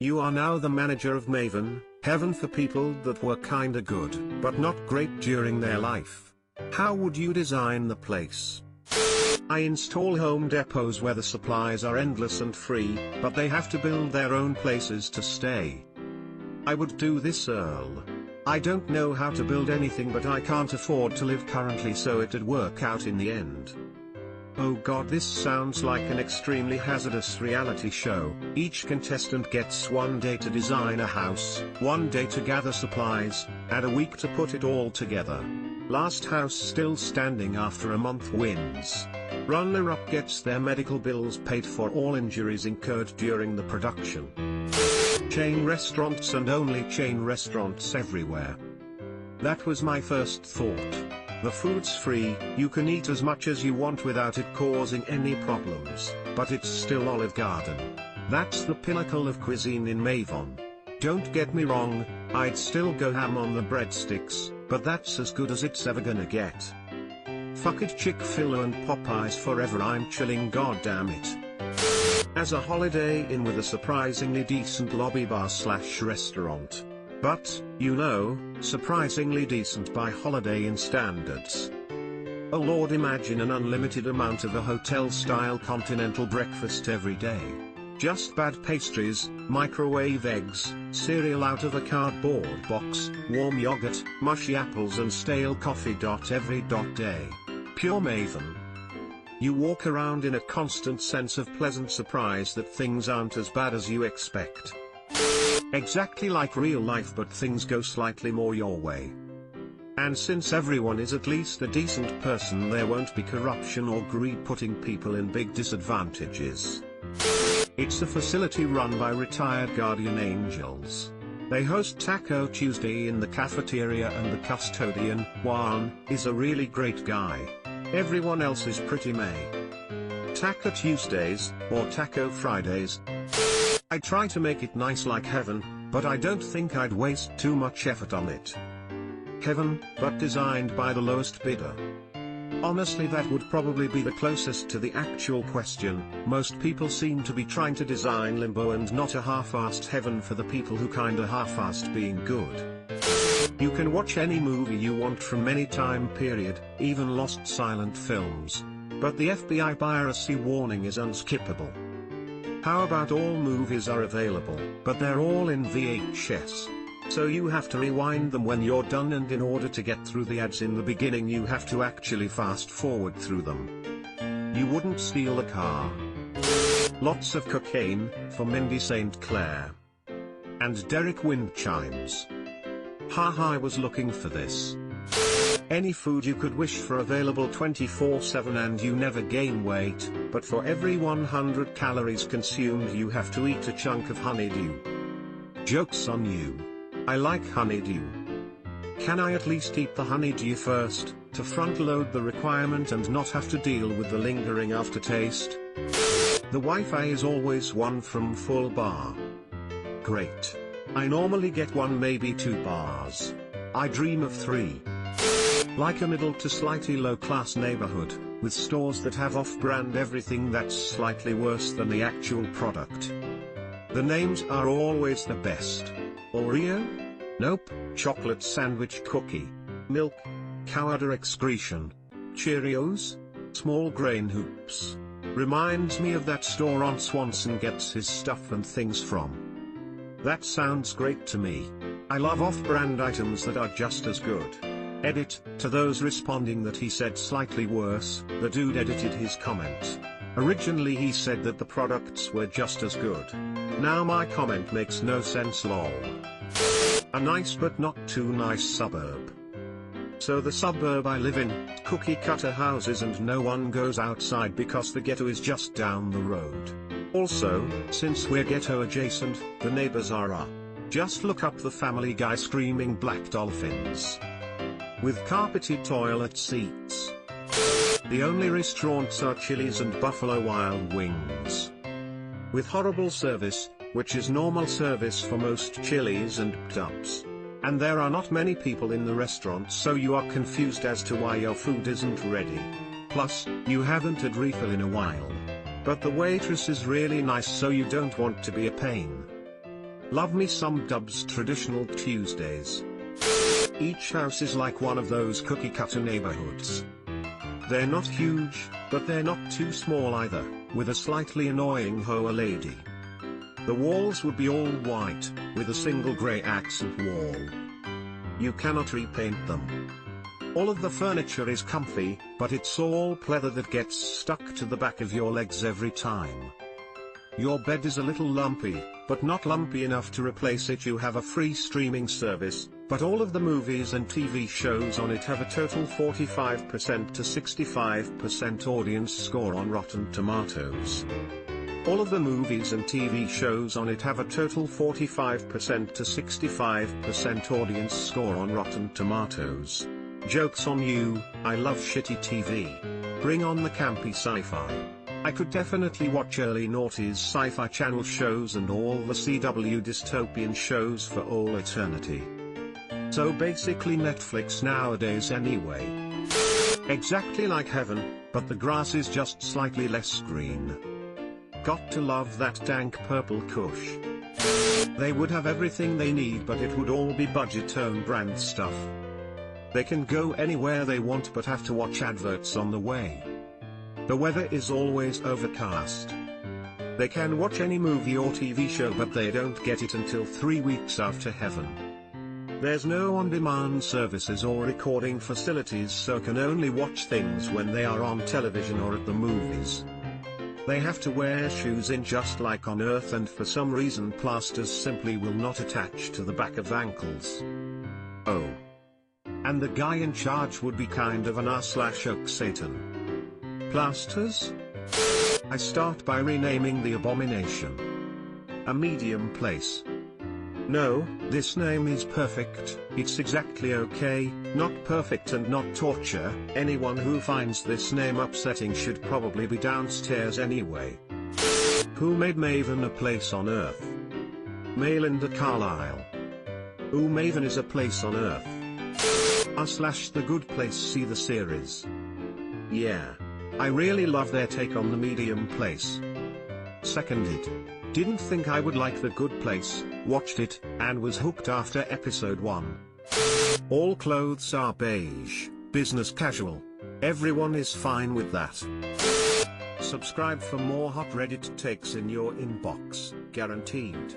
You are now the manager of Mehven, heaven for people that were kinda good, but not great during their life. How would you design the place? I install home depots where the supplies are endless and free, but they have to build their own places to stay. I would do this Earl. I don't know how to build anything, but I can't afford to live currently, so it'd work out in the end. Oh god, this sounds like an extremely hazardous reality show. Each contestant gets 1 day to design a house, 1 day to gather supplies, and a week to put it all together. Last house still standing after a month wins. Runner-up gets their medical bills paid for all injuries incurred during the production. Chain restaurants and only chain restaurants everywhere. That was my first thought. The food's free, you can eat as much as you want without it causing any problems, but it's still Olive Garden. That's the pinnacle of cuisine in Mehven. Don't get me wrong, I'd still go ham on the breadsticks, but that's as good as it's ever gonna get. Fuck it, Chick-fil-A and Popeyes forever, I'm chilling, goddamn it. As a Holiday Inn with a surprisingly decent lobby bar / restaurant. But, you know, surprisingly decent by Holiday Inn standards. Oh lord, imagine an unlimited amount of a hotel-style continental breakfast every day. Just bad pastries, microwave eggs, cereal out of a cardboard box, warm yogurt, mushy apples and stale coffee. Every day. Pure Mehven. You walk around in a constant sense of pleasant surprise that things aren't as bad as you expect. Exactly like real life, but things go slightly more your way. And since everyone is at least a decent person, there won't be corruption or greed putting people in big disadvantages. It's a facility run by retired guardian angels. They host Taco Tuesday in the cafeteria, and the custodian, Juan, is a really great guy. Everyone else is pretty meh. Taco Tuesdays, or Taco Fridays. I try to make it nice like heaven, but I don't think I'd waste too much effort on it. Heaven, but designed by the lowest bidder. Honestly, that would probably be the closest to the actual question. Most people seem to be trying to design limbo and not a half-assed heaven for the people who kinda half-assed being good. You can watch any movie you want from any time period, even lost silent films. But the FBI piracy warning is unskippable. How about all movies are available, but they're all in VHS? So you have to rewind them when you're done, and in order to get through the ads in the beginning you have to actually fast forward through them. You wouldn't steal a car. Lots of cocaine, for Mindy St. Clair. And Derek wind chimes. Haha, I was looking for this. Any food you could wish for available 24/7 and you never gain weight, but for every 100 calories consumed you have to eat a chunk of honeydew. Joke's on you. I like honeydew. Can I at least eat the honeydew first, to front-load the requirement and not have to deal with the lingering aftertaste? The Wi-Fi is always 1 from full bar. Great. I normally get 1, maybe 2 bars. I dream of 3. Like a middle to slightly low-class neighborhood, with stores that have off-brand everything that's slightly worse than the actual product. The names are always the best. Oreo? Nope. Chocolate sandwich cookie. Milk. Cowder excretion. Cheerios? Small grain hoops. Reminds me of that store on Swanson gets his stuff and things from. That sounds great to me. I love off-brand items that are just as good. Edit, to those responding that he said slightly worse, the dude edited his comment. Originally he said that the products were just as good. Now my comment makes no sense, lol. A nice but not too nice suburb. So the suburb I live in, cookie cutter houses and no one goes outside because the ghetto is just down the road. Also, since we're ghetto adjacent, the neighbors are just look up the Family Guy screaming black dolphins. With carpeted toilet seats. The only restaurants are Chili's and Buffalo Wild Wings. With horrible service, which is normal service for most Chili's and Dubs. And there are not many people in the restaurant, so you are confused as to why your food isn't ready. Plus, you haven't had refill in a while. But the waitress is really nice, so you don't want to be a pain. Love me some Dubs traditional Tuesdays. Each house is like one of those cookie-cutter neighborhoods. They're not huge, but they're not too small either, with a slightly annoying hoa lady. The walls would be all white, with a single grey accent wall. You cannot repaint them. All of the furniture is comfy, but it's all pleather that gets stuck to the back of your legs every time. Your bed is a little lumpy, but not lumpy enough to replace it. You have a free streaming service, but all of the movies and TV shows on it have a total 45% to 65% audience score on Rotten Tomatoes. All of the movies and TV shows on it have a total 45% to 65% audience score on Rotten Tomatoes. Joke's on you, I love shitty TV. Bring on the campy sci-fi. I could definitely watch early noughties sci-fi channel shows and all the CW dystopian shows for all eternity. So basically Netflix nowadays anyway. Exactly like heaven, but the grass is just slightly less green. Got to love that dank purple kush. They would have everything they need, but it would all be budget own brand stuff. They can go anywhere they want but have to watch adverts on the way. The weather is always overcast. They can watch any movie or TV show but they don't get it until 3 weeks after heaven. There's no on-demand services or recording facilities, so can only watch things when they are on television or at the movies. They have to wear shoes in just like on Earth, and for some reason plasters simply will not attach to the back of ankles. Oh. And the guy in charge would be kind of an r/oak Satan. Plasters? I start by renaming the abomination. A medium place. No, this name is perfect, it's exactly okay, not perfect and not torture. Anyone who finds this name upsetting should probably be downstairs anyway. Who made Mehven a place on Earth? Melinda Carlisle. Ooh, Mehven is a place on Earth. /The Good Place, see the series. Yeah. I really love their take on the medium place. Seconded. Didn't think I would like The Good Place, watched it, and was hooked after episode 1. All clothes are beige, business casual. Everyone is fine with that. Subscribe for more hot Reddit takes in your inbox, guaranteed.